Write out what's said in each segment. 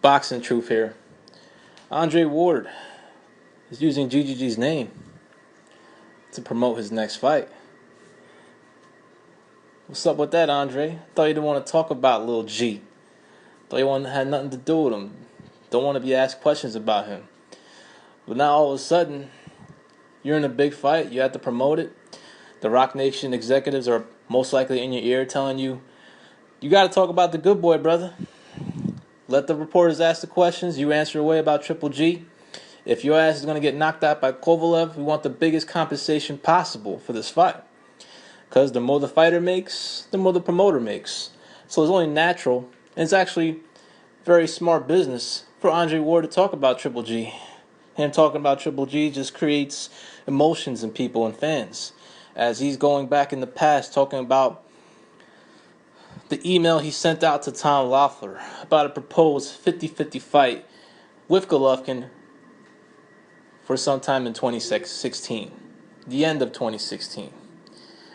Boxing truth here. Andre Ward is using GGG's name to promote his next fight. What's up with that, Andre? Thought you didn't want to talk about Lil G. Thought you had nothing to do with him. Don't want to be asked questions about him. But now all of a sudden, you're in a big fight. You have to promote it. The Rock Nation executives are most likely in your ear telling you, you got to talk about the good boy, brother. Let the reporters ask the questions. You answer away about Triple G. If your ass is going to get knocked out by Kovalev, we want the biggest compensation possible for this fight. Because the more the fighter makes, the more the promoter makes. So it's only natural, and it's actually very smart business for Andre Ward to talk about Triple G. Him talking about Triple G just creates emotions in people and fans. As he's going back in the past talking about the email he sent out to Tom Loeffler about a proposed 50-50 fight with Golovkin for sometime in 2016, the end of 2016.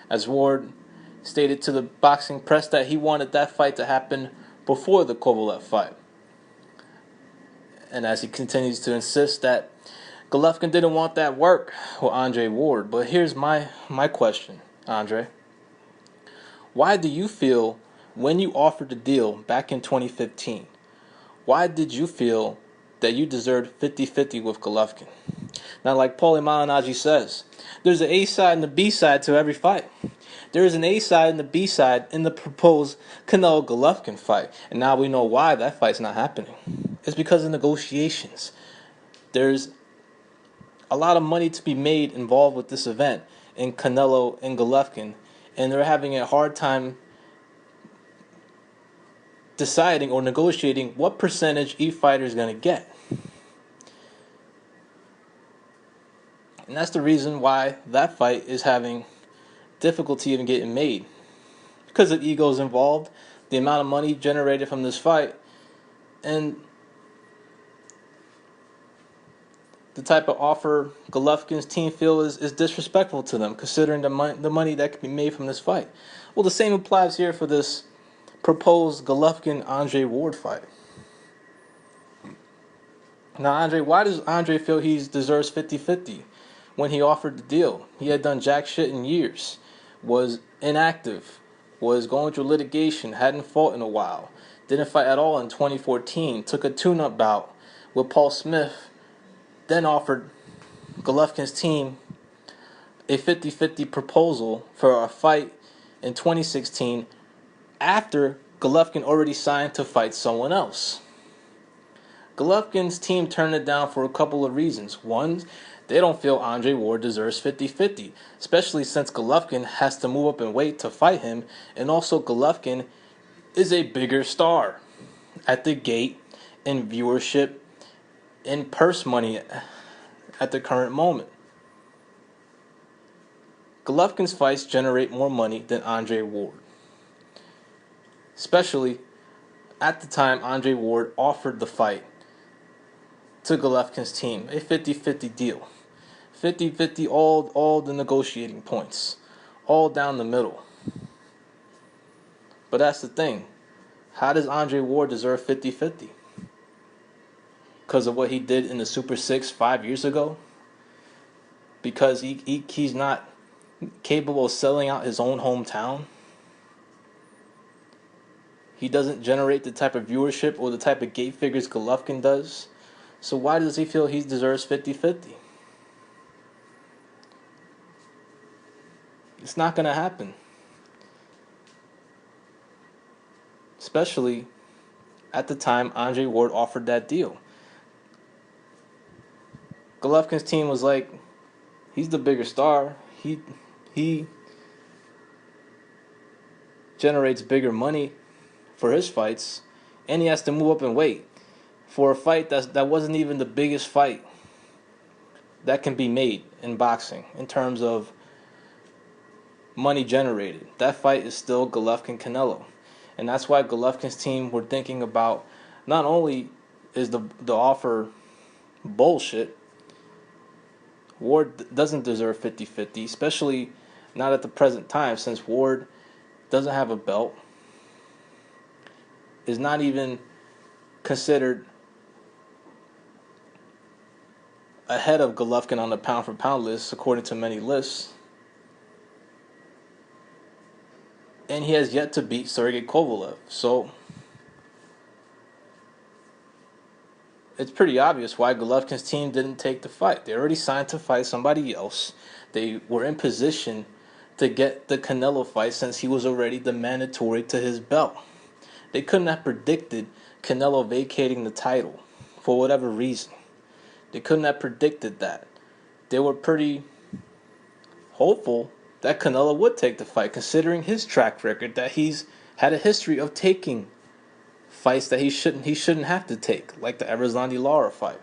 As Ward stated to the boxing press that he wanted that fight to happen before the Kovalev fight. And as he continues to insist that Golovkin didn't want that work with Andre Ward. But here's my question, Andre. Why do you feel when you offered the deal back in 2015, why did you feel that you deserved 50-50 with Golovkin? Now, like Paulie Malignaggi says, there's an A side and a B side to every fight. There is an A side and a B side in the proposed Canelo-Golovkin fight. And now we know why that fight's not happening. It's because of negotiations. There's a lot of money to be made involved with this event in Canelo and Golovkin. And they're having a hard time deciding or negotiating what percentage each fighter is going to get. And that's the reason why that fight is having difficulty in getting made. Because of egos involved, the amount of money generated from this fight, and the type of offer Golovkin's team feels is disrespectful to them, considering the money that can be made from this fight. Well, the same applies here for this proposed Golovkin-Andre Ward fight. Now, Andre, why does Andre feel he deserves 50-50 when he offered the deal? He had done jack shit in years, was inactive, was going through litigation, hadn't fought in a while, didn't fight at all in 2014, took a tune-up bout with Paul Smith, then offered Golovkin's team a 50-50 proposal for a fight in 2016 after Golovkin already signed to fight someone else. Golovkin's team turned it down for a couple of reasons. One, they don't feel Andre Ward deserves 50-50, especially since Golovkin has to move up in weight to fight him, and also Golovkin is a bigger star at the gate in viewership and purse money at the current moment. Golovkin's fights generate more money than Andre Ward. Especially at the time Andre Ward offered the fight to Golovkin's team, a 50-50 deal. 50-50 all the negotiating points, all down the middle. But that's the thing. How does Andre Ward deserve 50-50? Because of what he did in the Super 6 5 years ago? Because he's not capable of selling out his own hometown? He doesn't generate the type of viewership or the type of gate figures Golovkin does? So why does he feel he deserves 50-50? It's not going to happen. Especially at the time Andre Ward offered that deal. Golovkin's team was like, he's the bigger star. He generates bigger money for his fights, and he has to move up in weight for a fight that wasn't even the biggest fight that can be made in boxing in terms of money generated. That fight is still Golovkin-Canelo, and that's why Golovkin's team were thinking about, not only is the offer bullshit, Ward doesn't deserve 50-50, especially not at the present time, since Ward doesn't have a belt, is not even considered ahead of Golovkin on the pound-for-pound list, according to many lists. And he has yet to beat Sergey Kovalev. So it's pretty obvious why Golovkin's team didn't take the fight. They already signed to fight somebody else. They were in position to get the Canelo fight since he was already the mandatory to his belt. They couldn't have predicted Canelo vacating the title for whatever reason. They couldn't have predicted that. They were pretty hopeful that Canelo would take the fight, considering his track record that he's had a history of taking fights that he shouldn't have to take, like the Erizlandi Lara fight.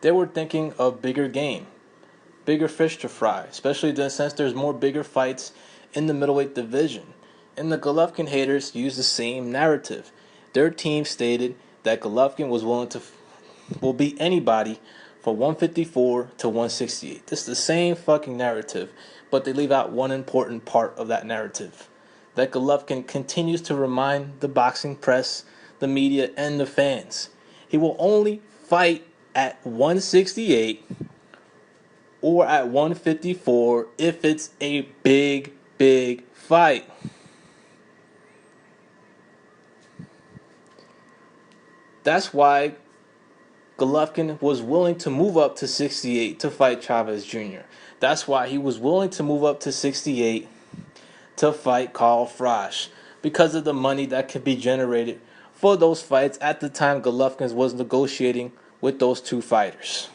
They were thinking of bigger game, bigger fish to fry, especially since there's more bigger fights in the middleweight division. And the Golovkin haters use the same narrative. Their team stated that Golovkin will beat anybody from 154 to 168. This is the same fucking narrative, but they leave out one important part of that narrative. That Golovkin continues to remind the boxing press, the media, and the fans. He will only fight at 168 or at 154 if it's a big fight. That's why Golovkin was willing to move up to 68 to fight Chavez Jr. That's why he was willing to move up to 68 to fight Carl Froch, because of the money that could be generated for those fights at the time Golovkin was negotiating with those two fighters.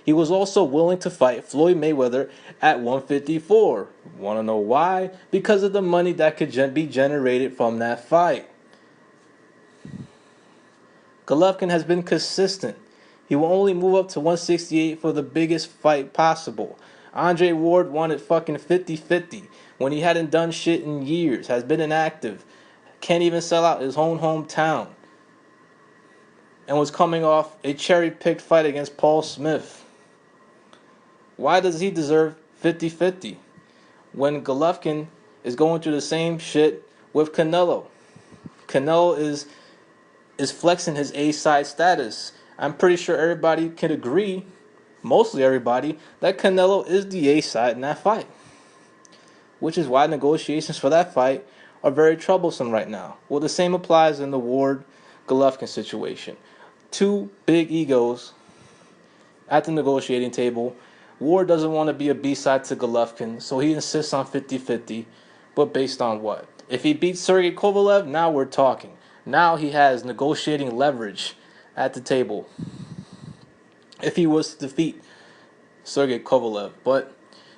He was also willing to fight Floyd Mayweather at 154. Want to know why? Because of the money that could be generated from that fight. Golovkin has been consistent. He will only move up to 168 for the biggest fight possible. Andre Ward wanted fucking 50-50 when he hadn't done shit in years, has been inactive, can't even sell out his own hometown, and was coming off a cherry-picked fight against Paul Smith. Why does he deserve 50-50 when Golovkin is going through the same shit with Canelo? Canelo is flexing his A-side status. I'm pretty sure everybody can agree, mostly everybody, that Canelo is the A-side in that fight. Which is why negotiations for that fight are very troublesome right now. Well, the same applies in the Ward-Golovkin situation. Two big egos at the negotiating table. Ward doesn't want to be a B-side to Golovkin, so he insists on 50-50. But based on what? If he beats Sergey Kovalev, now we're talking. Now he has negotiating leverage at the table if he was to defeat Sergey Kovalev. But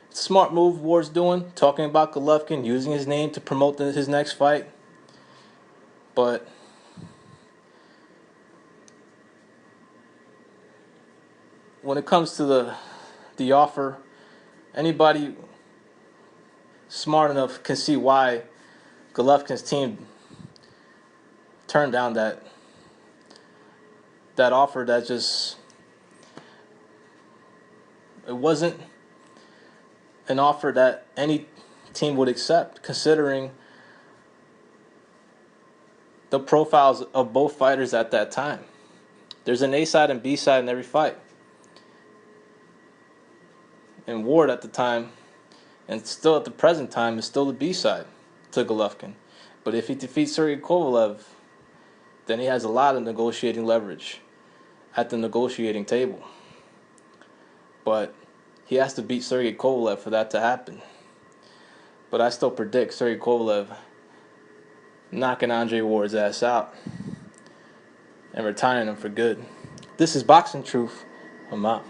smart move Ward's doing, talking about Golovkin, using his name to promote his next fight. But when it comes to the offer, anybody smart enough can see why Golovkin's team turned down that offer. That just, it wasn't an offer that any team would accept, considering the profiles of both fighters at that time. There's an A side and B side in every fight. And Ward at the time, and still at the present time, is still the B side to Golovkin. But if he defeats Sergey Kovalev, then he has a lot of negotiating leverage at the negotiating table. But he has to beat Sergey Kovalev for that to happen. But I still predict Sergey Kovalev knocking Andre Ward's ass out and retiring him for good. This is Boxing Truth. I'm out.